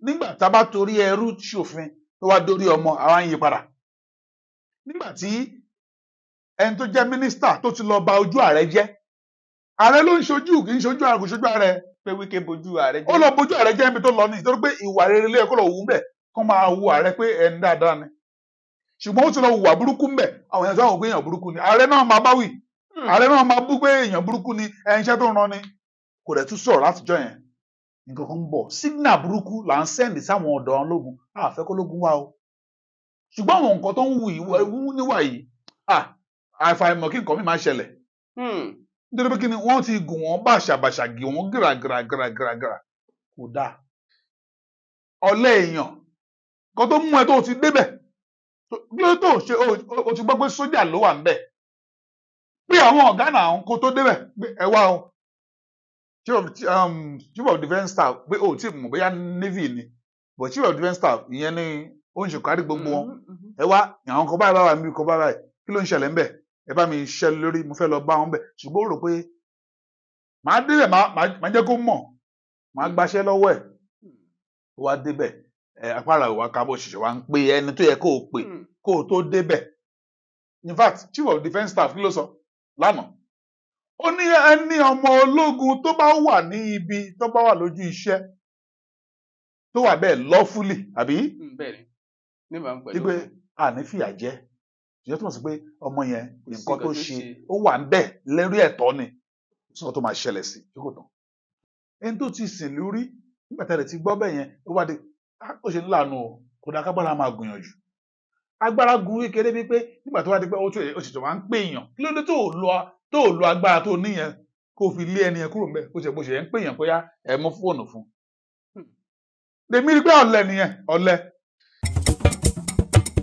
nígbà tá a bá torí ẹrú ṣòfin tó wá dórí ọmọ àwa ń yí padà nígbà tí ẹni tó jẹ́ mínísítà tó ti lọ ba ojú ààrẹ jẹ́ ààrẹ ló ń ṣojú kì í ṣojú ààrẹ kò ṣojú ààrẹ pé Wike bojú ààrẹ ó lọ bojú ààrẹ jẹ́ ibi tó lọ ní ìtorí pé ìwà rere lé ẹ̀kọ́ lọ wù ú bẹ̀ kó máa wu ààrẹ pé ẹni dáadáa ni ṣùgbọ́n ó ti lọ hùwà burúkú ń bẹ̀ àwọn èèyàn tó àwọn pé èèyàn burúkú ni ààrẹ náà máa bá wì ààrẹ náà máa bú pé èèyàn burúkú ni iṣẹ́ tó ń ran ni kò dẹ̀ tún sọ̀rọ̀ látijọ́ yẹn nǹkan kan ń bọ̀ sígínà burúkú là ń sẹ́ndì sáwọn ọ̀dọ́ ológun àfẹ́ kó lógun wá o ṣùgbọ́n àwọn nǹkan tó ń wù níwà yìí àìfàìmọ̀ kí nǹkan mi máa ṣẹlẹ̀ nítorí pé kí ni wọ́n ti gùn wọ́n bàṣàbàṣà gì wọ́n gíragíragíragíra kò dáa ọ̀lẹ èèyàn kan tó mú ẹ tó ti débẹ̀ bí ó tó ṣe o ti gbọ́ pé sójà ló wà níbẹ̀ pé àwọn ọ̀gá náà kó tó débẹ̀ pé ẹ wá o chief of defence staff pé o tí mọ̀ bóyá navy ni but chief of defence staff ìyẹn ni ó ń ṣèkárí gbogbo wọn ẹ wá àwọn kan báyìí báyìí kan báyìí kí ló ń ṣẹlẹ̀ ńbẹ̀ ẹ bá mi ṣẹ́ lórí mo fẹ́ lọ bá wọn bẹ̀ ṣùgbọ́n ó rò pé màá débẹ̀ màá jẹ́ kó mọ̀ màá gbaṣẹ́ lọ́wọ́ ẹ̀ ó wá débẹ̀ apára ìwà kábọ̀ ṣiṣẹ́ wa ń pe ẹni tó yẹ kó o pè kó o tó débẹ̀ in fact chief of defence staff kí ló sọ lánàá ó ní ẹni ọmọ ológun tó bá wà ní ibi tó bá wà lójú iṣẹ́ tó wà bẹ́ẹ̀ lawfully àbí wípé àní fìyà jẹ ìjọ tó mọ̀ sí pé ọmọ yẹn nǹkan tó ṣe ó wà ń bẹ̀ lórí ẹ̀tọ́ ni sọ tó máa ṣẹlẹ̀ sí kí kò tán ẹni tó ti sìn lórí nígbà tẹ́lẹ̀ ti gbọ́ bẹ́ẹ̀ yẹn ó wá dé ó ṣe ńlànà o kò dá kágbára máa gbìyànjú agbára gun kékeré bíi pé nígbà tó wá dé pé ó ṣètò máa ń pè èèyàn kí ló dé tó lo agbára tó níyẹn kó fi lé ẹni yẹn kúrò ńbẹ̀ ó ṣe bó ṣe yẹn ń pè èèyàn bóyá ẹ mú fóònù fún lèmi rí pé ọ̀lẹ nìyẹn ọ̀lẹ.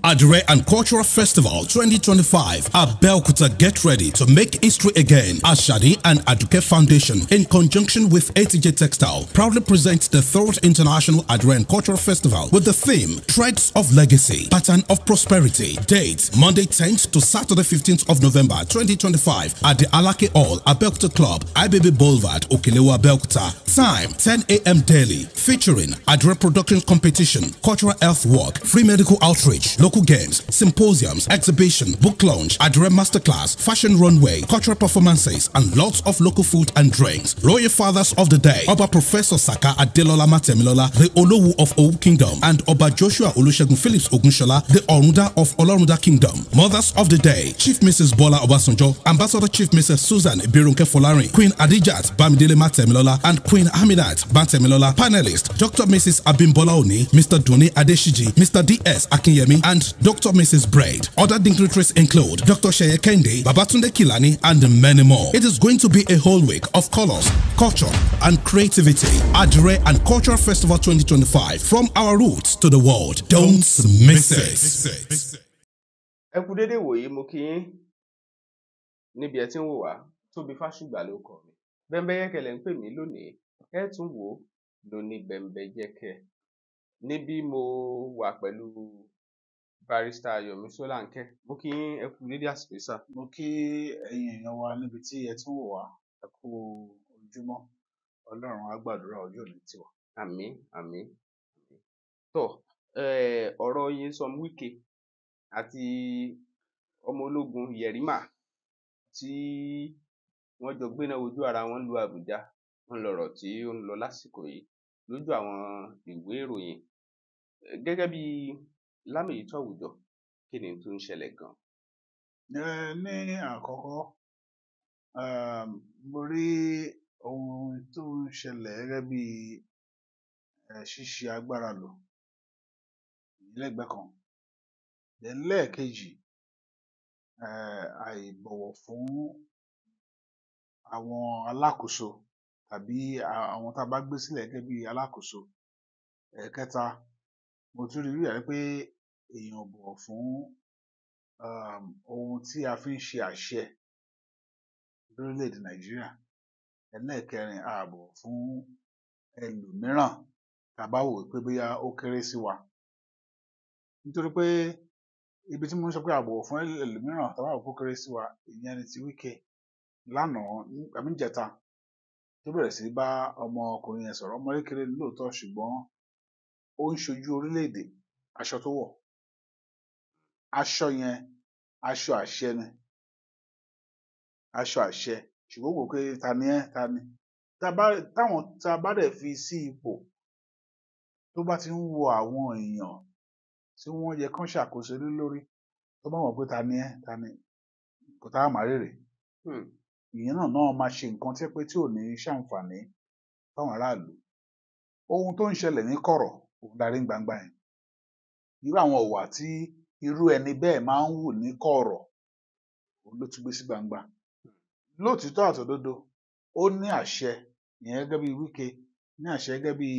Adre and Cultural Festival 2025. Abeokuta, get ready to make history again. Ashadi and Aduke Foundation, in conjunction with ATJ Textile, proudly presents the 3rd International Adre and Cultural Festival with the theme Threads of Legacy, Pattern of Prosperity. Date Monday 10th to Saturday 15th of November 2025 at the Alake Hall, Abeokuta Club, IBB Boulevard, Okilewa, Abeokuta. Time 10 a.m. daily. Featuring Adre Production Competition, Cultural Health Walk, Free Medical Outreach, local games, symposiums, exhibition, book launch, Adre Masterclass, fashion runway, cultural performances, and lots of local food and drinks. Royal Fathers of the Day, Oba Professor Saka Adelola Matemilola, the Olowu of Owu Kingdom, and Oba Joshua Olusegun Phillips Ogunshola, the Orunda of Olorunda Kingdom. Mothers of the Day, Chief Mrs. Bola Obasanjo, Ambassador Chief Mrs. Susan Ibirunke Folarin, Queen Adijat Bamidele Matemilola, and Queen Aminat Matemilola. Panelist, Dr. Mrs. Abimbola Oni, Mr. Duni Adeshiji, Mr. D.S. Akinyemi, and Dr. Mrs. Braid. Other dignitaries include Dr. Sheye Kende, Babatunde Kilani, and many more. It is going to be a whole week of colors, culture, and creativity. Adre and Cultural Festival 2025. From our roots to the world. Don't miss it. Ẹ kú dédé wòyí mo kí yín níbi ẹ tí ń wò wá Tóbi Fásùgbà ló kọ mi. Bẹ́ńbẹ́yẹ́kẹ́ lẹ ń pè mí lónìí. Ẹ tún wò lóní bẹ́ńbẹ́yẹ́kẹ́. Níbí mo wà pẹ̀lú Barrister Yomi Solanke. Mo kí yín ẹ kú dédé àsìkò sá. mo kí ẹ̀yin èèyàn wa níbi tí ẹ tún wò wá ẹ kú ojúmọ́ Ọlọ́run á gbàdúrà ọjọ́ òní tiwa. Àmín àmín. Tó ọ̀rọ̀ Nyesom Wike àti ọmọ ológun Yerima tí wọ́n jọ gbéná wojú ara wọn lu Àbújá ń lọ̀rọ̀ tí ó ń lọ lásìkò yìí lójú àwọn ìwé ìròyìn. Gẹ́gẹ́ bí Lámèyítọ́ Àwùjọ, kí ni tó ń ṣẹlẹ̀ gan? ní àkọ́kọ́ mo rí ohun tó ń ṣẹlẹ̀ gẹ́gẹ́ bí ṣíṣe agbára lò lẹ́gbẹ̀ẹ́ kan lẹ́ẹ̀kejì àìbọ̀wọ̀ fún àwọn alákòóso tàbí àwọn tá a bá gbé sílẹ̀ gẹ́gẹ́ bí alákòóso. Ẹ̀kẹta mo tún rí rí pé èèyàn ò bọ̀wọ̀ fún ohun tí a fi ń ṣe àṣẹ lórílẹ̀‐èdè Nàìjíríà. Ẹlẹ́ẹ̀kẹrin a bọ̀wọ̀ fún ẹlòmíràn tá a bá wò pé bóyá ó kéré sí wa nítorí pé ibi tí mo ń sọ pé a bọ̀wọ̀ fún ẹlòmíràn tá a bá wò pé ó kéré sí wa ìyẹn ni ti Wike lánàá àmìjẹta tó bẹ̀rẹ̀ sí bá ọmọkùnrin yẹn sọ̀rọ̀. Ọmọ kékeré ni lóòótọ́ ṣùgbọ́n ó ń ṣojú orílẹ̀-èdè aṣọ tó wọ̀ aṣọ yẹn aṣọ àṣẹ ni aṣọ àṣẹ ṣùgbọ́n wò pé ta ni ẹ́ ta ni tá a bá dẹ̀ fi sí ipò tó bá ti ń wo àwọn èèyàn tí wọ́n yẹ kán ṣàkóso lé lórí tó bá mọ̀ pé ta ni ẹ́ ta ni kò tá a máa rèrè ìyẹn náà máa ṣe nǹkan tí pé tí ò ní ṣàǹfààní fáwọn aráàlú ohun tó ń ṣẹlẹ̀ ní kọ̀rọ̀ òun darí ń gbangba yẹn irú àwọn ọ̀wà tí irú ẹni bẹ́ẹ̀ máa ń wù ní kọ̀rọ̀ òun ló tún gbé sí gbangba lóòtítọ́ àtòdodo ó ní àṣẹ ìyẹn gẹ́gẹ́ bí Wike ní àṣẹ gẹ́gẹ́ bí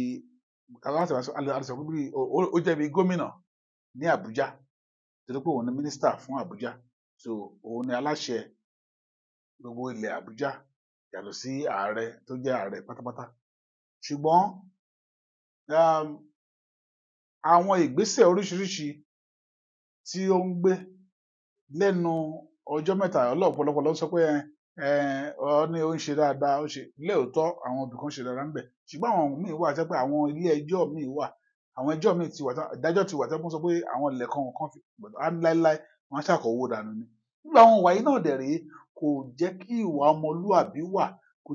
ó jẹ́ bí gómìnà ní Àbújá torí pé òun ni mínísítà fún Àbújá so òun ni aláṣẹ gbogbo ilẹ̀ Àbújá yàtọ̀ sí ààrẹ tó jẹ́ ààrẹ pátápátá ṣùgbọ́n àwọn ìgbésẹ̀ oríṣiríṣi tí ó ń gbé lẹ́nu ọjọ́ mẹ́ta ọlọ́pọ̀lọpọ̀ ló sọ pé ọ ní ó ń ṣe dáadáa ó ṣe lóòótọ́ àwọn ibì kan ṣe dáadáa ń bẹ ṣùgbọ́n àwọn míì wà tẹ́ pé àwọn ilé ẹjọ́ míì wà àwọn ẹjọ́ míì ti wà ìdájọ́ ti wà tẹ́ sọ pé àwọn ilẹ̀ kan fi láéláé wọ́n ṣàkówó dànù ni nígbà àwọn ìwà yìí náà dẹ̀ rèé kò jẹ́ kí ìwà ọmọlúàbí wà kò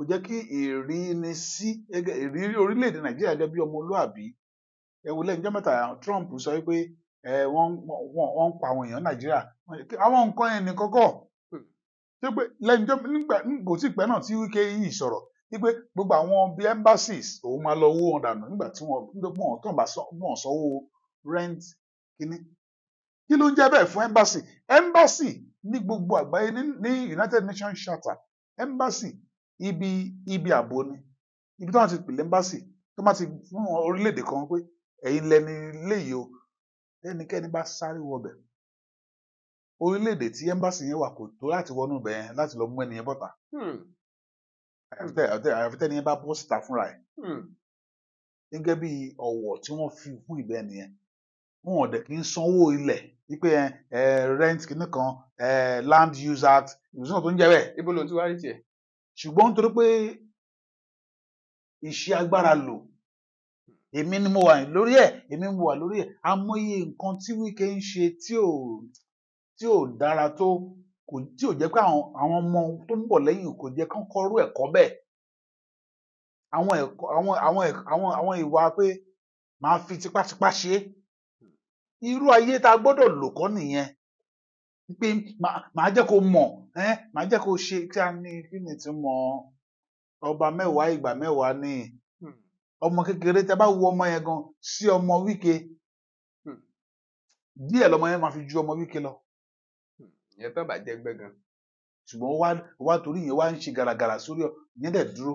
jẹ́ kí ìrírí orílẹ̀-èdè Nàìjíríà gẹ́gẹ́ bí ọmọlúàbí ẹ wò lẹ́yìn ọjọ́ mẹ́ta Trump sọ wípé wọ́n ń pa àwọn èèyàn Nàìjíríà àwọn nǹkan yẹn ní kọ́kọ́ ṣé pé lẹ́yìn nígbà kò tí pẹ́ náà tí Wike yìí sọ̀rọ̀ wípé gbogbo àwọn bíi embassies òun máa lọ owó wọn dànù nígbà tí wọ́n tàn bá wọ́n sanwó rent kínní kí ló ń jẹ́ bẹ́ẹ̀ fún embassy ní gbogbo àgbáyé ní United Nations Charter embassy ibi ààbò ni ibi tí wọ́n ti pèlè embassy tó má ti fún orílẹ̀-èdè kan pé ẹ̀yin lẹni léyìí o ẹnikẹ́ni bá sáré wọbẹ̀ orílẹ̀-èdè tí embassy yẹn wà kò tó láti wọnú ibẹ̀ yẹn láti lọ mú ẹnìyẹn bọ́ta àyàfi tẹ́niyẹn bá bọ́ síta fúnra ẹ̀ gẹ́gẹ́ bí ọ̀wọ̀ tí wọ́n fi fún ibẹ̀ nìyẹn wọn ò dẹ̀ kí ń sanwó ilẹ̀ wípé rent kìíní kan land use act ìbùsùn tó ń jẹ́ bẹ́ẹ̀. ibo ló ti wá rí tiẹ̀. ṣùgbọ́n nítorí pé iṣẹ́ agbára lò èmi ni mo wà lórí ẹ̀ amóye nǹkan tí Wike ń ṣe tí ò dára tó tí ò jẹ́ pé àwọn ọmọ tó ń bọ̀ lẹ́yìn kò jẹ́ kán kọ́rú ẹ̀kọ́ bẹ́ẹ̀ àwọn ìwà pé máa fi tipátipá ṣe irú ayé tá a gbọ́dọ̀ lò kọ́ nìyẹn pé màá jẹ́ kó mọ̀ màá jẹ́ kó ṣe kí a ní kí ni tí mọ̀ ọba mẹ́wàá ìgbà mẹ́wàá ní ọmọ kékeré tẹ́ bá wo ọmọ yẹn gan sí ọmọ Wike díẹ̀ lọmọ yẹn máa fi ju ọmọ Wike lọ. ìyẹn tó bàjẹ́ gbẹ́ gan. ṣùgbọ́n wá torí yẹn wá ń ṣe gàràgàrà sórí ìyẹn dẹ̀ dúró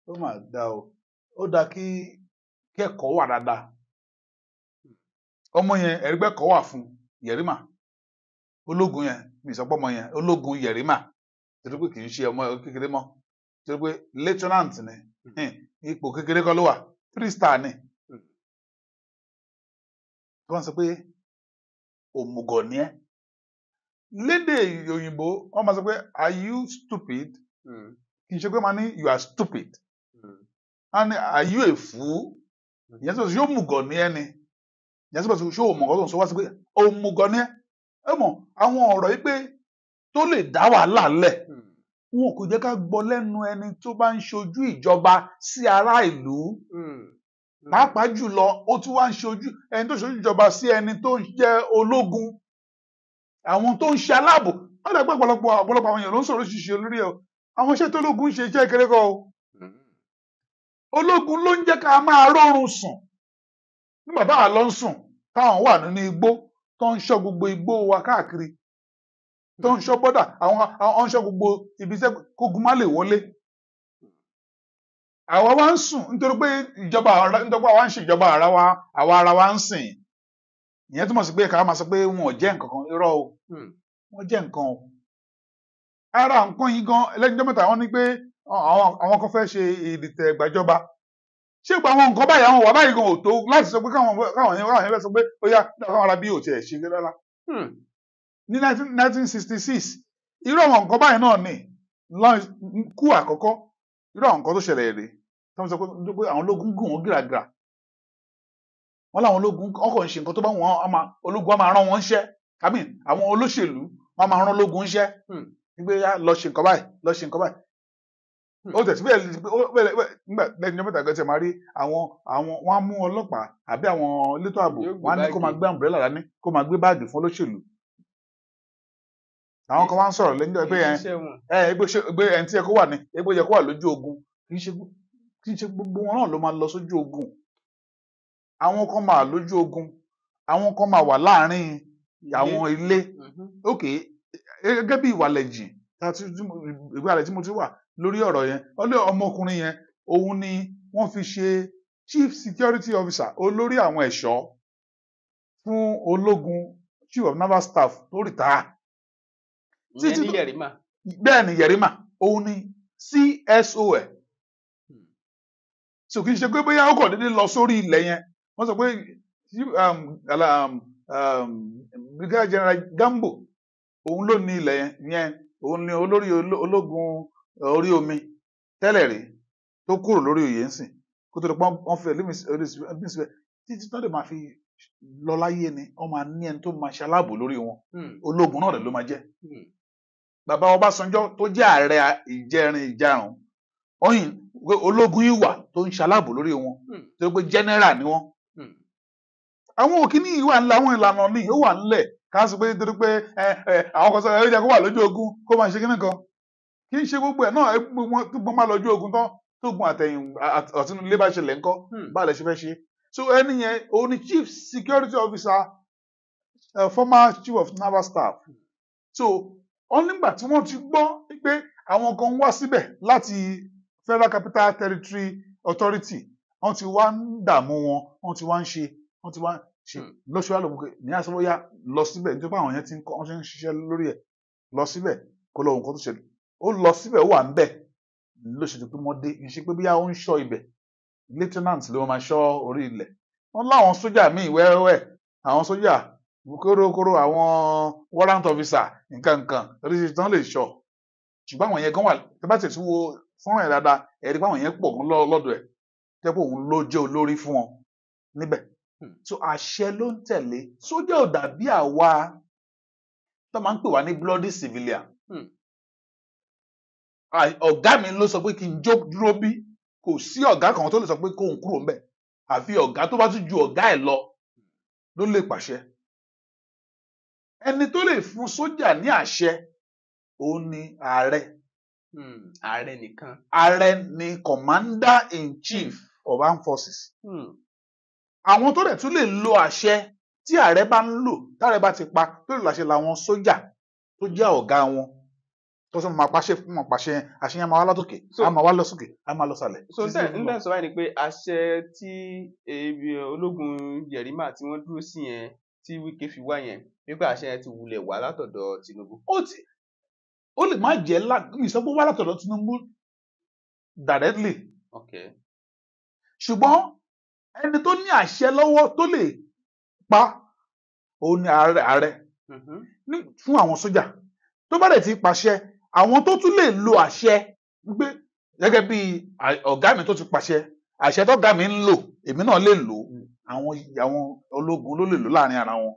ó mà dá o ó dá kí ẹ̀kọ́ wà dáadáa ọmọ yẹn ẹ̀rígbẹ́kọ̀ wà fún Yerima ológun yẹn mi ìsọpọ̀ ọmọ yẹn ológun Yerima torí pé kì í ṣe ọmọ kékeré mọ́ torí pé lieutenant ni ipò kékeré kọ́ ló wà 3 star ni wọ́n sọ pé òmùgọ̀ ni ẹ́ lédè òyìnbó wọ́n máa sọ pé are you stupid kì í ṣe pé máa ní you are stupid and are you a fool ìyẹn sọ pé yóò mùgọ̀ ni ẹ́ ni ìyẹn sọ pé ṣé òmùgọ̀ tó ń sọ wá sí pé òmùgọ̀ ni ẹ́ ẹ mọ̀ àwọn ọ̀rọ̀ yìí pé tó lè dá wàhálà lẹ̀ wọn kò jẹ́ ká gbọ́ lẹ́nu ẹni tó bá ń ṣojú ìjọba sí ará ìlú pàápàá jùlọ ó tún wá ń ṣojú ẹni tó ṣojú ìjọba sí ẹni tó ń jẹ́ ológun àwọn tó ń ṣe aláàbò wọ́n dẹ̀ pé ọ̀pọ̀lọpọ̀ àwọn èèyàn ló ń sọ̀rọ̀ ṣíṣe lórí ẹ̀ àwọn iṣẹ́ tó ológun ṣe iṣẹ́ kékeré kọ́ o ológun ló ń jẹ́ ká máa rọrùn sùn nígbà táwa lọ ń sùn táwọn wà nínú igbó tó ń ṣọ́ gbogbo igbó wa káàkiri tó ń ṣọ́ bọ́dà àwọn ń ṣọ́ gbogbo ibi iṣẹ́ kógun má lè wọlé àwa wá ń sùn nítorí pé àwa ń ṣèjọba àwa ara wa ń sìn ìyẹn túmọ̀ sí pé ká máa sọ pé wọn ò jẹ́ nǹkan kan irọ́ o wọ́n jẹ́ nǹkan o ara nǹkan yìí gan ẹlẹ́jọ́ mẹ́ta wọ́n ní pé àwọn kan fẹ́ ṣe ìdìtẹ̀ ìgbàjọba ṣé gba àwọn nǹkan báyìí àwọn wà báyìí gan ò tó láti sọ pé káwọn yẹn fẹ́ sọ pé ó yá káwọn ará bí ò tiẹ̀ ṣe rárá ní 1966 irú àwọn nǹkan báyìí náà ní kú àkọ́kọ́ irú àwọn nǹkan tó ṣẹlẹ̀ rèé tí wọ́n sọ pé àwọn ológun gùn wọ́n gìràgìrà wọ́n láwọn ológun ọkọ̀ ń ṣe nǹkan tó bá wọn ológun á máa rán wọn ṣẹ́ àwọn olóṣèlú wọ́n máa rán ológun ṣẹ́ nígbà lọ ṣe nǹkan báyìí lọ ṣe nǹkan báyìí ó tẹ̀sí bẹ́ẹ̀ nígbà lẹ́yìn ọjọ́ mẹ́ta gẹ́gẹ́ máa rí àwọn wọ́n á mú ọlọ́pàá àbí àwọn elétò ààbò wọ́n á ní kó máa gbé umbrella dání kó máa gbé báàgì fún olóṣèlú àwọn kan wá ń sọ̀rọ̀ lẹ́yìn pé ẹni tí ẹ kó wà ní egbò yẹ kó wà lójú ogun kì í ṣe gbogbo wọn náà ló máa lọ sójú ogun àwọn kan máa lójú ogun àwọn kan máa wà láàárín àwọn ilé ókè gẹ́gẹ́ bí ìwàlẹ̀jìn ìwàlẹ̀ tí mo ti wà lórí ọ̀rọ̀ yẹn ọmọkùnrin yẹn òun ni wọ́n fi ṣe chief security officer olórí àwọn ẹ̀ṣọ́ fún ológun chief of naval staff tó rìtáà ìyẹn ní Yerima. Bẹ́ẹ̀ ni Yerima òun ni CSO ẹ̀ so kì í ṣe pé bóyá ó kàn déédéé lọ sórí ilẹ̀ yẹn wọ́n sọ pé Brigadier General Gambo òun ló ní ilẹ̀ yẹn òun ni olórí ológun orí omi tẹ́lẹ̀ rí tó kúrò lórí oyè ń sìn kó tó lè pọ́n wọ́n fẹ́ lẹ́mí síbẹ̀ títí tó lè máa fi lọ láyé ni wọ́n máa ní ẹni tó máa ṣe aláàbò lórí wọn ológun náà rẹ̀ ló máa jẹ́ bàbá Ọbásanjọ́ tó jẹ́ ààrẹ ìjẹrin ọyìn ológun ìwà tó ń ṣe aláàbò lórí wọn tó gbé general ni wọn àwọn òkìní ìwà ńlá àwọn ìlànà ní ó wà ńlẹ̀ ká sọ pé nítorí pé àwọn kan sọ ẹ jẹ́ kó wà lójú ogun kó máa ṣe kíní kan kì í ṣe gbogbo ẹ̀ náà gbogbo máa lójú ogun tán tó gun àtẹ̀yìn ọ̀tún ilé bá ṣẹlẹ̀ ńkọ́ báà lẹ ṣe fẹ́ ṣe so ẹni yẹn òun ni chief security officer former chief of naval staff so ọ nígbà tí wọ́n ti gbọ́ pé àwọn kan wá síbẹ̀ láti Federal Capital Territory Authority wọ́n ti wá ń dààmú wọn wọ́n ti wá ń ṣe lọ́sọ̀rọ̀ àlọ́mùkẹ́ ní àsọ̀rọ̀yà lọ síbẹ̀ nítorí pé àwọn yẹn ti ń ṣiṣẹ́ lórí ẹ̀ lọ síbẹ̀ kó lọ nǹkan tó ṣẹlẹ̀ ó lọ síbẹ̀ ó wà ń bẹ̀ ló ṣe pé wọ́n dé kì í ṣe pé bí ó ń ṣọ́ ibẹ̀ lieutenant ló máa ṣọ́ orí ilẹ̀ wọ́n láwọn sójà míì wẹ́wẹ́ àwọn sójà kórókóró àwọn warrant officer nǹkan oríṣiríṣi tán lè ṣọ́ ṣùgbọ́n àwọn yẹn gan wà tẹ́ bá tẹ̀sí wo fọ́nrán yẹn dáadáa ẹ̀rí pé àwọn yẹn pọ̀ gan lọ́dọ̀ ẹ̀ tẹ́ pé òun ló jẹ́ olórí fún wọn níbẹ̀ so àṣẹ ló ń tẹ̀lé sójà ò dàbí àwa tó máa ń pè wá ní bloody civilian ọ̀gá mi ló sọ pé kí n dúró bí kò sí ọ̀gá kan tó lè sọ pé kóun kúrò ńbẹ̀ àfi ọ̀gá tó bá tún ju ọ̀gá ẹ̀ lọ ló lè pàṣẹ ẹni tó lè fún sójà ní àṣẹ òun ni ààrẹ ààrẹ nìkan ààrẹ ni commander in chief of armed forces àwọn tó dẹ̀ tún lè lo àṣẹ tí ààrẹ bá ń lò táàrẹ bá ti pa tó lè láṣẹ làwọn sójà tó jẹ́ ọ̀gá wọn tó sọ máa pàṣẹ fún wọn pàṣẹ àṣẹ yẹn máa wá látòkè á máa wá lọ sókè á máa lọ sàlẹ̀. so n tẹ́ sọ báyìí ni pé àṣẹ tí ológun Yerima tí wọ́n dúró sí yẹn tí Wike fi wá yẹn wípé àṣẹ yẹn ti wulẹ̀ wá látọ̀dọ̀ Tinubu. ó lè má jẹ́ ìsọpọ̀ wá látọ̀dọ̀ Tinubu directly. Okay. ṣùgbọ́n ẹni tó ní àṣẹ lọ́wọ́ tó lè pa òun ni ààrẹ fún àwọn sójà tó bá dẹ̀ ti pàṣẹ àwọn tó tún lè lo àṣẹ gbé gẹ́gẹ́ bí ọ̀gá mi tó ti pàṣẹ àṣẹ tọ́gá mi ń lò èmi náà lè lò àwọn ológun ló lè lò láàrin ara wọn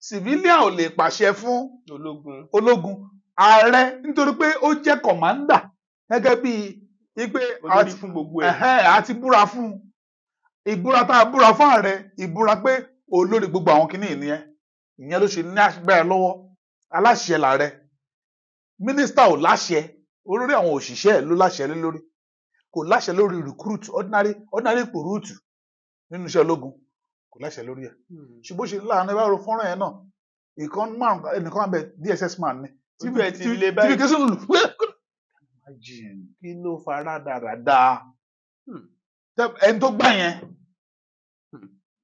civilian ò lè pàṣẹ fún ológun ààrẹ nítorí pé ó jẹ́ kọ̀mándà gẹ́gẹ́ bí ipe àti búra fún ìbúra tá a búra fún ààrẹ ìbúra pé olórí gbogbo àwọn kìnìún ìyẹn ló ṣe ní agbára lọ́wọ́ aláṣẹ làárẹ mínísítà ò láṣẹ olórí àwọn òṣìṣẹ́ ló láṣẹ lé lórí kò láṣẹ lórí recruit ordinary recruit nínú iṣẹ́ ológun kò láṣẹ lórí ẹ̀ ṣùgbọ́n ṣe láàánú ẹ bá ro fọ́nrán yẹn náà ẹnìkan máa bẹ DSS man ni tíbi kẹsàn án lù kí ló fara dáradára ẹni tó gbà yẹn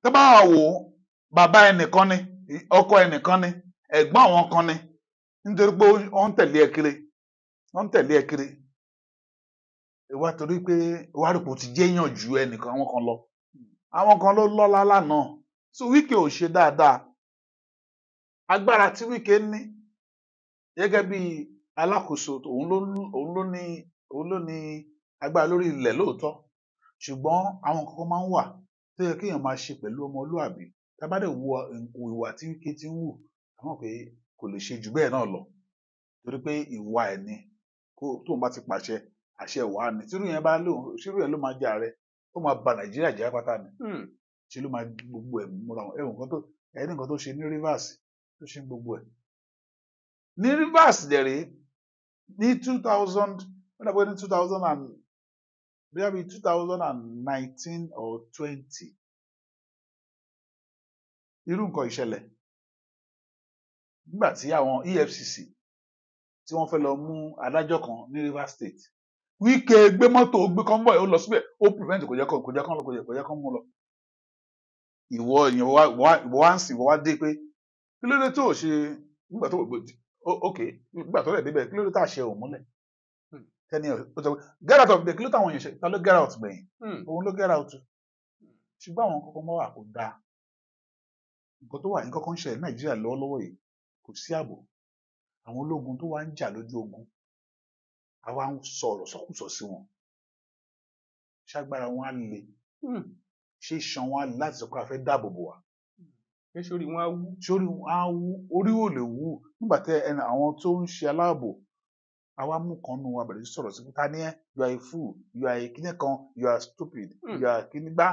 tó bá wà wò bàbá ẹnìkan ni ọkọ ẹnìkan ni ẹ̀gbọ́n àwọn kan ni nítorí pé wọ́n ń tẹ̀lé ẹ kiri ìwà torí pé ìwárìpò ti jẹ́yàn ju ẹnìkan àwọn kan lọ àwọn kan ló lọ́lá lánàá so Wike ò ṣe dáadáa agbára tí Wike ní gẹ́gẹ́ bí alákòóso òun ló ní agbára lórí ilẹ̀ lóòótọ́ ṣùgbọ́n àwọn kankan máa ń wà tó yẹ kéèyàn máa ṣe pẹ̀lú ọmọlúàbí tá a bá dẹ̀ wo ìwà tí Wike ti ń wù àmọ́ pé kò lè ṣe jù bẹ́ẹ̀ náà lọ torí pé ìwà ẹ̀ ni tóun bá ti pàṣẹ àṣẹ ìwà ni tírú yẹn bá lóun ṣírú yẹn ló máa jẹ ààrẹ ó máa ba Nàìjíríà jẹ́ pátá ni ṣe ló máa gbogbo ẹ̀ múra wọn ẹ̀rí nǹkan tó ṣe ní Rivers tó ṣe gbogbo ẹ̀ ní Rivers dẹ̀rẹ̀ ní 2000 wọ́n dàbọ̀ ní 2000 and bí 2019 or 20 irú nǹkan ìṣẹ̀lẹ̀ nígbà tí àwọn EFCC tí wọ́n fẹ́ lọ mú adájọ́ kan ní Rivers State Wike gbé mọ́tò gbé convoy ó lọ síbẹ̀ ó prevent kò jẹ́ kán mú lọ ìwọ wá ń sìn ìwọ wá dé pé kí ló dé tó ṣe nígbà tó ok nígbà tó rẹ̀ débẹ̀ kí ló dé tá a ṣe òun múlẹ̀ tẹ́ni ó sọ pé get out of there kí ló táwọn èèyàn ṣe ta ló get out gbẹ̀yìn òun ló get out ṣùgbọ́n àwọn kọ́kọ́ mọ́ wà kó dáa nǹkan tó wà ní kọ́kọ́ ń ṣẹlẹ̀ ní Nàìjíríà lọ́wọ́lọ́wọ́ yìí kò sí ààbò àwọn ológun tó wá ń jà lójú ogun àwa ń sọ̀rọ̀ sọ́kùsọ sí wọn ṣágbára wọn á le ṣé iṣan wọn á le láti sọ pé a fẹ́ dáàbò bò wá pé sórí wọn á wú orí ò lè wú nígbà tẹ àwọn tó ń ṣe aláàbò àwa mú kan nù wa bẹ̀rẹ̀ sí sọ̀rọ̀ sí ta ni ẹ́ you are a fool you are a kíní kan you are stupid you are kíní gbá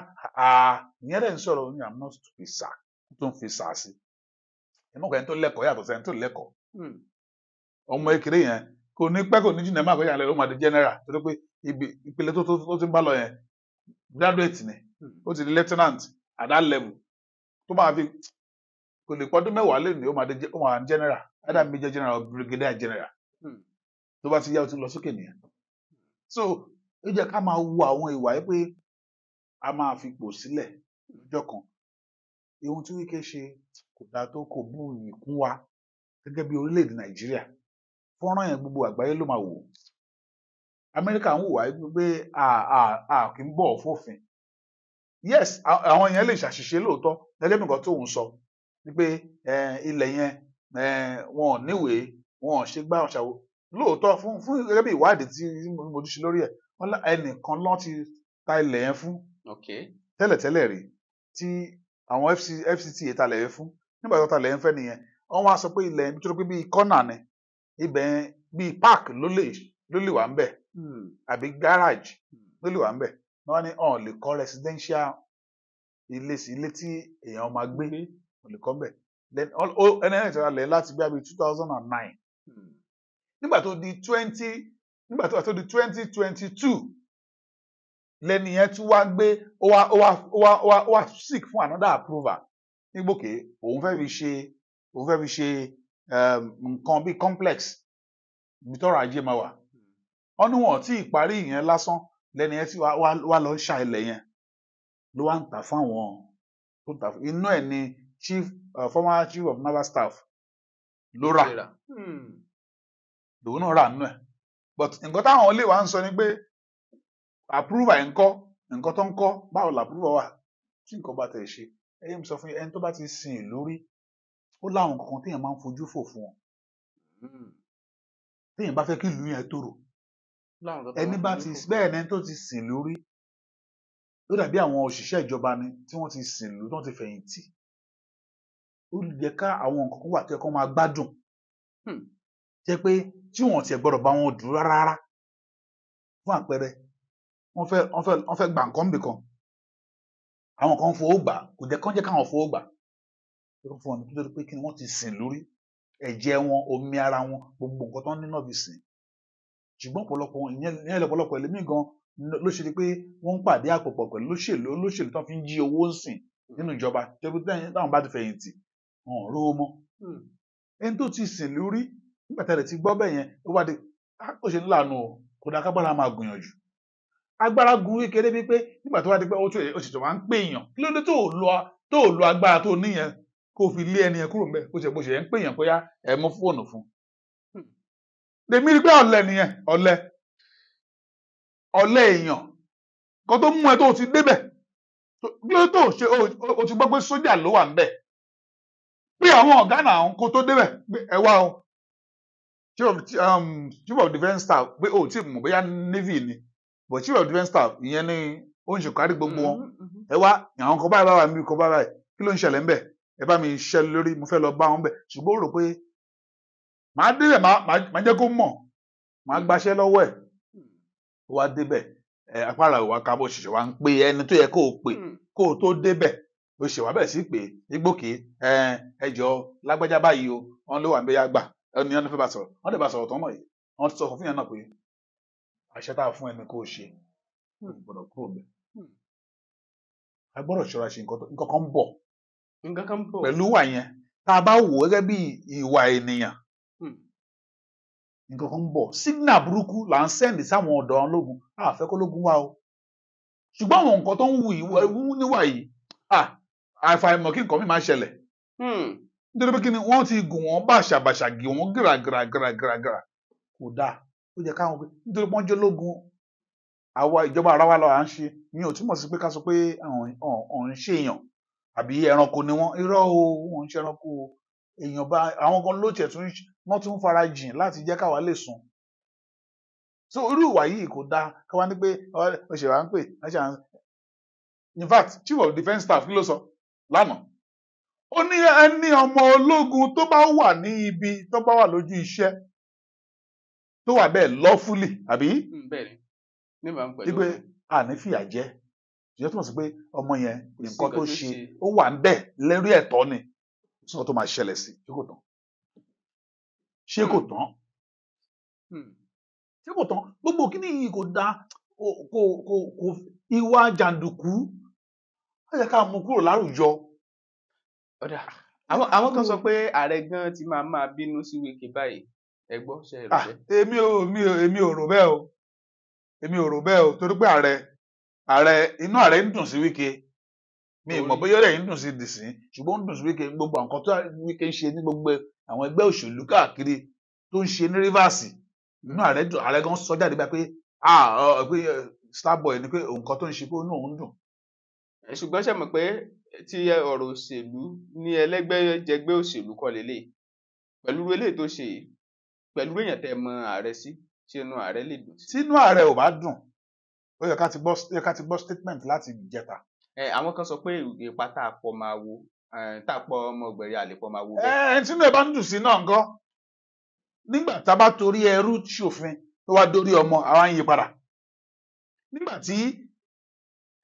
ìyẹn dẹ̀ ń sọ̀rọ̀ ní I'm not stupid sir tó ń fi sà sí ẹ̀mọ́ kan tó lẹ́kọ̀ọ́ yàtọ̀ sẹ́ni tó lẹ́kọ̀ọ́ ọmọ ekele yẹn kò ní pẹ́ kò ní jìnnà má kọjá lẹ́yìn ó máa di general torí pé ìpele tó ti ń bá lọ yẹn graduate ni ó ti di lieutenant at that level tó máa fi kò lè pọ́dún mẹ́wàá lé ní ó máa di general either major general or brigadier general tó bá ti yá o ti lọ sókè nìyẹn so ó jẹ́ ká máa wo àwọn ìwà yìí pé a máa fi pò sílẹ̀ lọ́jọ́ kan ohun tí Wike ṣe kò dáa tó kò bú ìkún wa gẹ́gẹ́ bí orílẹ̀-èdè Nàìjíríà fọ́nrán yẹn gbogbo àgbáyé ló máa wò Amẹ́ríkà ń wò wá pé a kì í bọ̀ fòfin yes àwọn yẹn lè ṣàṣìṣe lóòótọ́ gẹ́gẹ́ bí nǹkan tó ń sọ wípé ilẹ̀ yẹn wọn ò níwèé wọn ò ṣe gbá ọ̀ṣàwò lóòótọ́ fún gẹ́gẹ́ bí ìwádìí tí mo ti ṣe lórí ẹ̀ wọ́n ẹnìkan lọ́n ti ta ilẹ̀ yẹn fún tẹ́lẹ̀tẹ́lẹ̀ rí tí àwọn FCT talẹ̀ yẹn fún nígbà tó talẹ̀ yẹn fẹ́ nìyẹn wọ́n wá sọ pé ilẹ̀ yẹn nítorí pé bíi kọ́nà ni ibẹ̀ bíi park ló lè wà ń bẹ̀ àbí garage ló lè wà ń bẹ̀ wọ́n ní ọ̀n lè kọ́ residential ilé sí ilé tí èèyàn máa gbé ọ̀n lè kọ́ bẹ̀ ẹni ẹni tí wọ́n lẹ̀ láti bí i 2009 nígbà tó di 2022 lẹ́ni yẹn tún wá gbé ó wá seek fún another approval nígbòkè òun fẹ́ fi ṣe nǹkan bíi complex ibi tọ́rọ̀ ajé máa wà wọ́n ní wọn tí ìparí ìyẹn lásán lẹ́ni yẹn tí wá lọ ṣá ilẹ̀ yẹn ló wá ń tà fún àwọn tó ń tà fún inú ẹ̀ ni former chief of naval staff ló rà lòun náà rà nínú ẹ̀ but nǹkan táwọn olè wa ń sọ ni pé approval ẹ̀ ń kọ́ nǹkan tó ń kọ́ báwo la approval wà tí nǹkan bá tẹ̀ ṣe ẹ̀yẹ́ mi sọ fún yín ẹni tó bá ti sin ìlú rí ó láwọn kankan téèyàn máa ń fojú fò fún wọn téèyàn bá fẹ́ kí ìlú yẹn tòrò ẹni bá ti bẹ́ẹ̀ ni ẹni tó ti sìn ìlú rí ó dàbí àwọn òṣìṣẹ́ ìjọba ni tí wọ́n ti sìn ìlú tó ti fẹ̀yìntì ó yẹ ká àwọn nǹkan kan wà tó yẹ kó máa gbádùn jẹ́ pé tí wọ́n ti gbọ́dọ̀ bá wọn dùn rárá fún àpẹẹrẹ wọ́n fẹ́ gbà nǹkan bìkan àwọn kan fowó gbà kò jẹ́ kán jẹ́ káwọn fowó gbà fún ọ̀nà tó pé kí ni wọ́n ti sìn lórí ẹ̀jẹ̀ wọn omi ara wọn gbogbo nǹkan tó ń ní náà fi sìn ṣùgbọ́n ọ̀pọ̀lọpọ̀ ìyẹn lọ́pọ̀lọpọ̀ ẹlẹ́mìí gan ló ṣe pé wọ́n ń pàdé àpòpọ̀ pẹ̀lú olóṣèlú tó fi ń jí owó ń sìn nínú ìjọba jẹ́ pé táwọn bá ti fẹ̀yìntì wọn ò rówó mọ́ ẹni tó ti sìn lórí nígbà tẹ́lẹ̀ ti gbọ́ bẹ́ẹ̀ yẹn ó wá dé ó ṣe ńláàánú o kò dá kágbára máa gbìyànjú agbára gun kékeré bíi pé nígbà tó wá di pé ó sì tó máa ń pè èèyàn kí ló dé tó lo agbára tó níyẹn kó fi lé ẹni yẹn kúrò ńbẹ̀ bó ṣe ń pè èèyàn bóyá ẹ mú fóònù fún lèmi rí pé ọ̀lẹ nìyẹn ọ̀lẹ èèyàn kan tó mú ẹ tó ti débẹ̀ kí ló tó ṣe o ti gbọ́ pé sójà ló wà ńbẹ̀ pé àwọn ọ̀gá náà kó tó débẹ̀ ẹ wá o chief of defence staff pé o ti mọ̀ bóyá navy ni but chief of defence staff ìyẹn ni ó ń ṣèkárí gbogbo wọn ẹ wá àwọn kan báyìí bá wà níbi kan báyìí kí ló ń ṣẹlẹ̀ ńbẹ̀ ẹ bá mi ṣẹ́ lórí mo fẹ́ lọ bá wọn bẹ̀ ṣùgbọ́n ó rò pé màá débẹ̀ màá jẹ́ kó mọ̀ màá gbaṣẹ́ lọ́wọ́ ẹ̀ ó wá débẹ̀ apára ìwà kábọ̀ ṣẹ̀ṣẹ̀ wá ń pe ẹni tó yẹ kó o pè kó o tó débẹ̀ ó ṣe wá bẹ̀ sí pé igbókè ẹjọ́ lágbájá báyìí o wọn ló wà ń bẹ yá gbà ẹni wọn fẹ́ bá sọ̀rọ̀ wọn lè bá sọ̀rọ̀ tán náà yìí wọn sọ fún yẹn náà pé àṣẹ tá a fún ẹni kó o ṣe gbọ́dọ̀ kúrò bẹ̀ a gbọ́dọ̀ ṣọ́ra ṣe nǹkan kan ń bọ̀ pẹ̀lú wà yẹn tá a bá wò ó gẹ́gẹ́ bí ìwà ènìyàn nǹkan kan ń bọ̀ sígínà burúkú là ń sẹ́ndì sáwọn ọ̀dọ́ ológun àfẹ́ kó lógun wá o ṣùgbọ́n àwọn nǹkan tó ń wù níwà yìí àìfàìmọ̀ kí nǹkan mi máa ṣẹlẹ̀ nítorí pé kí ni wọ́n ti gùn wọ́n bàṣàbàṣà gì wọ́n gíragíragíragíra kò dáa ó jẹ́ káwọn pé nítorí pé wọ́n jẹ́ ológun àwa ìjọba ara wa lọ à ń ṣe ní ò túmọ̀ sí pé ká sọ pé àwọn ń ṣe èèyàn àbí ẹranko ni wọ́n irọ́ o wọ́n ń ṣe ẹranko èèyàn bá àwọn kan ló tiẹ̀ wọ́n tún fara jìn láti jẹ́ káwa lè sùn so irú ìwà yìí kò dáa káwa ní pé òṣèré à ń pè in fact chief of defence staff kí ló sọ lánàá ó ní ẹni ọmọ ológun tó bá wà ní ibi tó bá wà lójú iṣẹ́ tó wà bẹ́ẹ̀ lawfully àbí wípé àní fìyà jẹ ìyẹn túmọ̀ sí pé ọmọ yẹn nǹkan tó ṣe ó wà ń bẹ̀ lórí ẹ̀tọ́ ni sọ́kàn tó máa ṣẹlẹ̀ sí ṣé kò tán gbogbo kíní yìí kò dá kò ìwà jàǹdùkú ó yẹ ká mú kúrò láwùjọ. àwọn kan sọ pé ààrẹ gan ti máa bínú sí Wike báyìí ẹ gbọ́ ṣe é rò bẹ́ẹ̀. èmi ò rò bẹ́ẹ̀ o torí pé ààrẹ inú ààrẹ ń dùn sí Wike mi ì mọ̀ bóyá ọ̀rẹ́ yìí ń dùn sí dìsín ṣùgbọ́n ń dùn sí Wike gbogbo nǹkan tó Wike ń ṣe ní gbogbo àwọn ẹgbẹ́ òṣèlú káàkiri tó ń ṣe ní Rivers inú ààrẹ gan sọ jáde bá pé Starboy ni pé nǹkan tó ń ṣe pé inú òun dùn. ṣùgbọ́n ṣe mọ̀ pé tí ọ̀rọ̀ òṣèlú ní ẹlẹ́gbẹ́jẹgbẹ́ òṣèlú kọ́ lélẹ̀ pẹ̀lú eléyìí tó ṣe pẹ̀lú èèyàn tẹ́ mọ ààrẹ sí sínú ààrẹ lè dùn. sínú ààrẹ ò bá dùn ó yẹ ká ti gbọ́ statement láti jẹta. àwọn kan sọ pé ipa tá a pọ̀ máa wo tá a pọ̀ ọmọ ọgbẹ̀rẹ̀ àlepọ̀ máa wo bẹ́ẹ̀. tínú ẹ bá ń dùn sí náà ńkọ́ nígbà tá a bá torí ẹrú ṣòfin tó wá dórí ọmọ àwa ń yí padà nígbà tí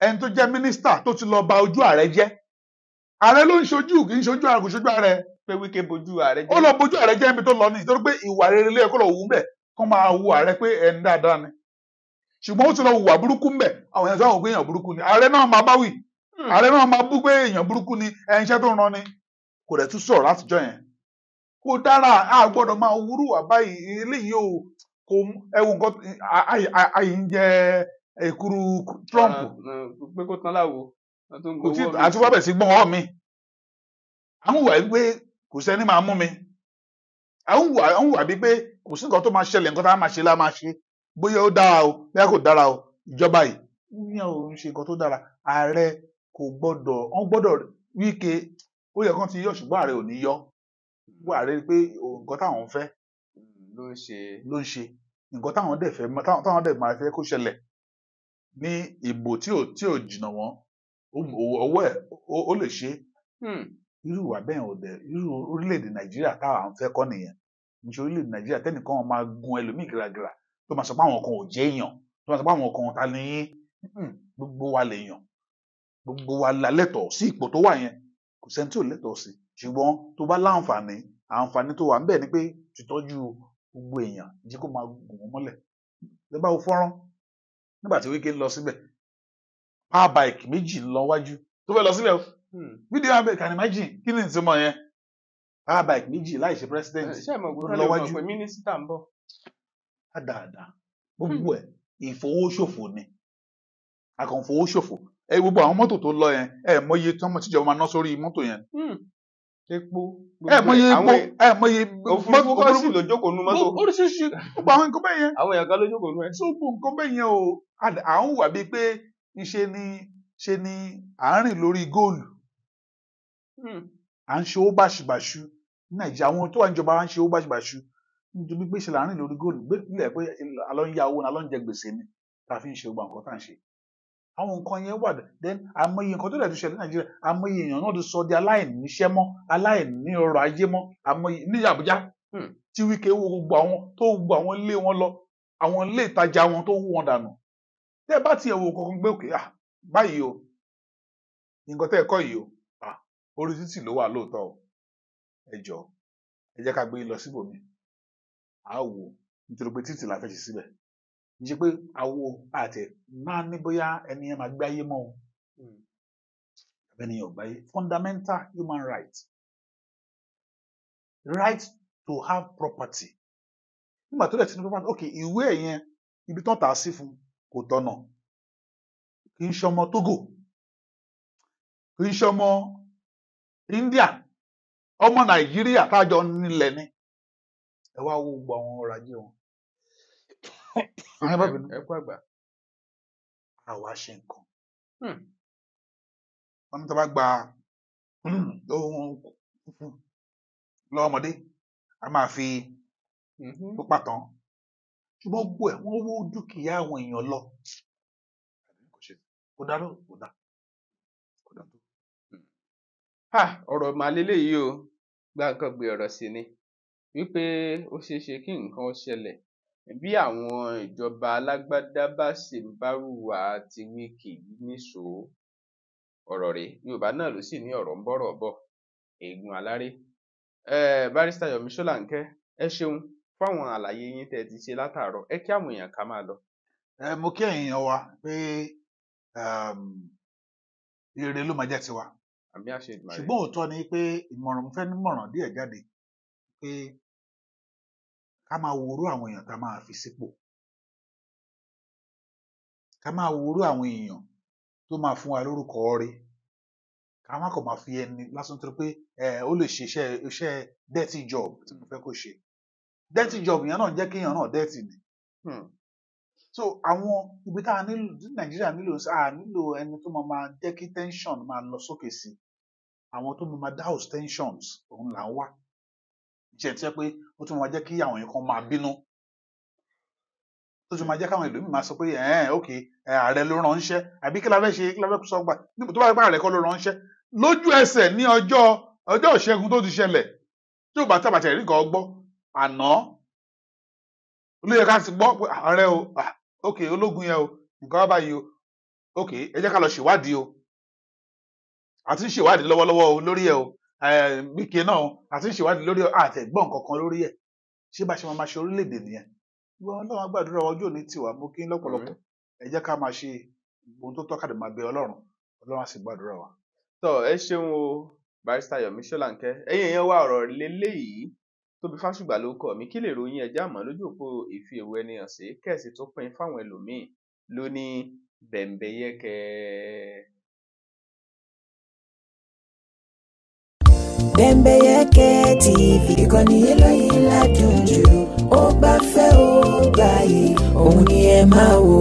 ẹni tó jẹ́ mínísítà tó ti lọ ba ojú ààrẹ jẹ́ ààrẹ ló ń ṣojú kì í ṣojú ààrẹ kò ṣojú ààrẹ. pé Wike bojú ààrẹ jẹ́. ó lọ bojú ààrẹ jẹ́ ibi tó lọ ní nítorí pé ìwà rere lé ẹ̀kọ́ lọ wù ú bẹ̀ kó máa wu ààrẹ pé ẹni dáadáa ni ṣùgbọ́n ó ti lọ hùwà burúkú ń bẹ̀ àwọn èèyàn sáwọn pé èèyàn burúkú ni ààrẹ náà máa báwì ààrẹ náà máa bú pé èèyàn burúkú ni iṣẹ́ tó ń ran ni kò dẹ̀ tún sọ̀rọ̀ látijọ́ yẹn kò dára a gbọ́dọ̀ máa wúrú wà báyìí eléyìí ò kò ẹwù nǹkan àyè ń jẹ èkúrú Trump pé kó tán láwo àti wọ́n bẹ̀ sí gbọ́n ọ́ mi àwọn wà wípé kò sẹ́ni máa mú mi àwọn wà bíi pé kò sí nǹkan tó máa ṣẹlẹ̀ nǹkan tá a máa ṣe la máa ṣe bóyá ó dára o bóyá kò dára o ìjọba yìí yíyan ò ń ṣe nǹkan tó dára ààrẹ kò gbọ́dọ̀ wọ́n gbọ́dọ̀ Wike ó yẹ kán ti yọ ṣùgbọ́n ààrẹ ò ní yọ wọ́n ààrẹ pé nǹkan táwọn ń fẹ́ ló ń ṣe nǹkan táwọn dẹ̀ fẹ́ táwọn dẹ̀ máa fẹ́ kó ṣẹlẹ̀ ní ìbò tí ò jìnnà wọn ọwọ́ ẹ̀ ó lè ṣe irú ìwà bẹ́ẹ̀ ò dẹ̀ irú orílẹ̀-èdè Nàìjíríà táwọn fẹ́ kọ́ nìyẹn níṣẹ́ orílẹ̀-èdè Nàìjíríà tẹ́nìkan máa gun ẹlòmíì gíragíra tó máa sọ pé àwọn kan ò jẹ́ èèyàn tó máa sọ pé àwọn kan ta ni gbogbo wa lè yàn gbogbo wa la lẹ́tọ̀ọ́ sí ipò tó wà yẹn kò sẹ́ni tí ò lẹ́tọ̀ọ́ sí ṣùgbọ́n tó bá láǹfààní àǹfààní tó wà ń bẹ̀ ni pé tìtọ́jú gbogbo èèyàn jẹ́ kó máa gùn wọ́n mọ́lẹ̀ lẹ́bàá wo fọ́nrán nígbà tí Wike ń lọ síbẹ̀ power bike méjì ń lọ wájú tó fẹ́ lọ síbẹ̀ o fídíò abẹ́ can imagine kí ni ìtumọ̀ yẹn power bike méjì láì ṣe president tó lọ wájú pé mínísítà ń bọ̀ dáadáa gbogbo ẹ̀ ìfowóṣòfò ni akànfowóṣòfò gbogbo àwọn mọ́tò tó lọ yẹn mọye tíjọba máa ná sórí mọ́tò yẹn epo mọye òfurufú kọ́ sí lójókòó nu mọ́tò oríṣiríṣi gbogbo àwọn nǹkan bẹ́ẹ̀ yẹn àwọn èèyàn kan lójókòó nu ẹ̀. gbogbo nǹkan bẹ́ẹ̀ yẹn o à ń wà bíi pé ṣe ni à ń rìn lórí góòlù à ń ṣe owó báṣubàṣu ní Nàìjíríà àwọn tó wà níjọba à ń ṣe owó báṣubàṣu nítorí pé ṣe là ń rìn lórí góòlù nílẹ̀ pé alọ́ ń ya owó ni alọ́ ń jẹ gbèsè ni tá a fi ń ṣe gbogbo nǹkan tá à ń ṣe àwọn nǹkan yẹn wà then àmọye nǹkan tó dẹ̀ tó ṣẹlẹ̀ ní Nàìjíríà àmọye èèyàn náà ti sọ di aláìníṣẹ́ mọ́ aláìní ọrọ̀ ajé mọ́ àmọye ní Àbújá tí Wike wo gbogbo àwọn ilé wọn lọ àwọn ilé ìtajà wọn tó wú wọn dànù tẹ́ bá tiẹ̀ wo kankan gbé òkè báyìí o nǹkan tẹ́ ẹ kọ́ yìí o orí títì ló wà lóòótọ́ o ẹ jọ̀ọ́ ẹ jẹ́ ká gbé lọ síbòmí a wò nítorí pé títì la fẹ́ ṣe síbẹ̀ ní ṣe pé àwo àtẹ máa ní bóyá ẹni yẹn máa gbé ayé mọ́ o ẹni yẹn ò gbáyé fundamental human right to have property nígbà tó dẹ̀ ti ní property ok ìwé ẹ̀ yẹn ibi tán tà á sí fún kò tọ̀nà kì í ṣọmọ Togo kì í ṣọmọ India ọmọ Nàìjíríà tájọ nílẹ̀ ni ẹ wá wo gbogbo àwọn ọrọ̀ ajé wọn ẹ kú àgbà àwa ṣe nǹkan wọn ní tó bá gba ohun lọ́mọdé a máa fi púpà tán ṣùgbọ́n gbogbo ẹ̀ wọ́n wó dúkìá àwọn èèyàn lọ kò dá tó. ọ̀rọ̀ màlélẹ́ yìí o gbá nǹkan gbé ọ̀rọ̀ sí ni wípé ó ṣeé ṣe kí nǹkan ṣẹlẹ̀ bí àwọn ìjọba alágbádá bá sì ń bárùwà ti Wike yìí níṣó ọ̀rọ̀ rèé Yorùbá náà ló sì ní ọ̀rọ̀ ń bọ̀rọ̀ bọ̀ eégún aláré. Barrister Yomi Solanke ẹ ṣeun fáwọn àlàyé yín tẹ́ ti ṣe látàárọ̀ ẹ kí àwọn èèyàn ká máa lọ. Mo kí èèyàn wa pé ire ló máa jẹ́ tiwa àmì àṣẹ Èdùmàrè. ṣùgbọ́n òótọ́ ni pé ìmọ̀ràn mo fẹ́ nímọ̀ràn díẹ̀ jáde pé ká máa worú àwọn èèyàn tá a máa fi sípò ká máa worú àwọn èèyàn tó máa fún wa lórúkọ rí ká má kàn máa fi ẹni lásán tó pé ó lè ṣe iṣẹ́ dirty job tí mo fẹ́ kó ṣe dirty job yẹn náà jẹ́ kéèyàn náà dirty ni so àwọn ibi tá a nílò ní Nàìjíríà nílò ẹni tó máa jẹ́ kí tension máa lọ sókè sí àwọn tó máa douse tensions òun là ń wá jẹ́ tí pé ó tún máa jẹ́ kí àwọn èèyàn kan máa bínú tó tún máa jẹ́ káwọn ìlú mi máa sọ pé ok ààrẹ ló ránṣẹ́ àbí kí la fẹ́ ṣe kí la fẹ́ sọ gbà níbo tó bá gbà ààrẹ kọ́ ló ránṣẹ́ lójú ẹsẹ̀ ní ọjọ́ ìṣẹ́gun tó ti ṣẹlẹ̀ tí ò bá tàbàtà rí kan gbọ́ àná olóyè ká ti gbọ́ pé ààrẹ o ok ológun yẹn o nǹkan wá báyìí o ok ẹ jẹ́ ká lọ ṣèwádìí o àti ń ṣèwádìí lọ́wọ́lọ́wọ́ o lórí ẹ̀ o Wike náà àti ń ṣèwádìí lórí àtẹ̀gbọ́n kankan lórí ẹ̀ ṣé bá ṣe máa ṣe orílẹ̀-èdè nìyẹn wọn náà gbàdúrà ọjọ́ òní tiwa mo kí n lọ́pọ̀lọpọ̀ ẹ jẹ́ ká máa ṣe ohun tó tọ́ ká lè máa bẹ Ọlọ́run á sì gbàdúrà wa. tọ ẹ ṣeun o Barrister Yomi Solanke ẹ̀yin èèyàn wá ọ̀rọ̀ lélẹyìí Tóbi Fásùgbà ló kọ mí kí lè ròyìn ẹjẹ àmọ́ lójú òpó ìfi èrò ẹni hàn sí kẹsì tó pín fáwọn ẹlòmíín ló ní bẹ̀m̀bẹ̀yẹkẹ. Bembeyeke TV ìkànnì eléyìí ládùn jù ó gbafẹ́ ó gbààyè òun ni ẹ máa wò.